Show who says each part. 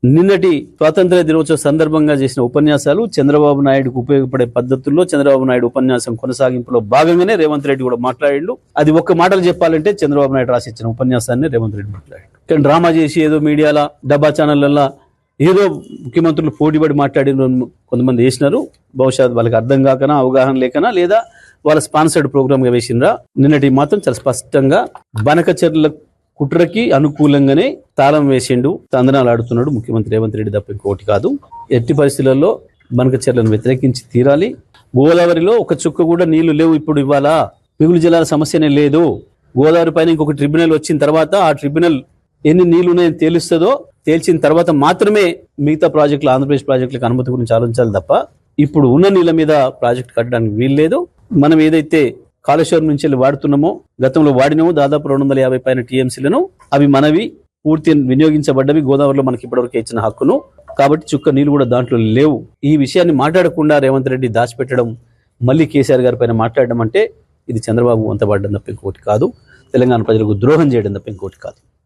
Speaker 1: నిన్నటి స్వాతంత్ర దినోత్సవ సందర్భంగా చేసిన ఉపన్యాసాలు చంద్రబాబు నాయుడుకు ఉపయోగపడే పద్ధతుల్లో చంద్రబాబు నాయుడు ఉపన్యాసం కొనసాగింపులో భాగంగానే రేవంత్ రెడ్డి కూడా మాట్లాడిండు. అది ఒక్క మాటలు చెప్పాలంటే చంద్రబాబు నాయుడు రాసిచ్చిన ఉపన్యాసాన్ని రేవంత్ రెడ్డి మాట్లాడాడు. కానీ డ్రామా చేసి ఏదో మీడియాలో డబ్బా ఛానళ్లలో ఏదో ముఖ్యమంత్రులు పోటీపడి మాట్లాడిన కొంతమంది వేసినారు. బహుశా వాళ్ళకి అర్థం కాకనా, అవగాహన లేకనా, లేదా వాళ్ళ స్పాన్సర్డ్ ప్రోగ్రామ్ గా వేసినరా. నిన్నటి మాత్రం చాలా స్పష్టంగా బనకచెర్ల కుట్రకి అనుకూలంగానే తాళం వేసిండు, తందనాలు ఆడుతున్నాడు ముఖ్యమంత్రి రేవంత్ రెడ్డి తప్ప ఇంకోటి కాదు. ఎట్టి పరిస్థితులలో బనకచెర్లను వ్యతిరేకించి తీరాలి. గోదావరిలో ఒక చుక్క కూడా నీళ్లు లేవు. ఇప్పుడు ఇవాళ మిగులు జలాల సమస్యనే లేదు. గోదావరి పైన ఇంకొక ట్రిబ్యునల్ వచ్చిన తర్వాత ఆ ట్రిబ్యునల్ ఎన్ని నీళ్లు ఉన్నాయని తేలుస్తుందో, తేల్చిన తర్వాత మాత్రమే మిగతా ప్రాజెక్టులు, ఆంధ్రప్రదేశ్ ప్రాజెక్టులకు అనుమతి గురించి ఆలోచించాలి తప్ప ఇప్పుడు ఉన్న నీళ్ల మీద ప్రాజెక్టు కట్టడానికి వీల్లేదు. మనం ఏదైతే కాళేశ్వరం నుంచి వెళ్ళి వాడుతున్నామో, గతంలో వాడినామో దాదాపు 250 పైన టీఎంసీలను, అవి మనవి పూర్తి వినియోగించబడ్డవి. గోదావరిలో మనకి ఇప్పటివరకు ఇచ్చిన హక్కును, కాబట్టి చుక్క నీళ్లు కూడా దాంట్లో లేవు. ఈ విషయాన్ని మాట్లాడకుండా రేవంత్ రెడ్డి దాచిపెట్టడం, మళ్ళీ కేసీఆర్ గారి పైన మాట్లాడడం అంటే ఇది చంద్రబాబు వంతపడడం తప్ప ఇంకోటి కాదు. తెలంగాణ ప్రజలకు ద్రోహం చేయడం తప్ప ఇంకోటి కాదు.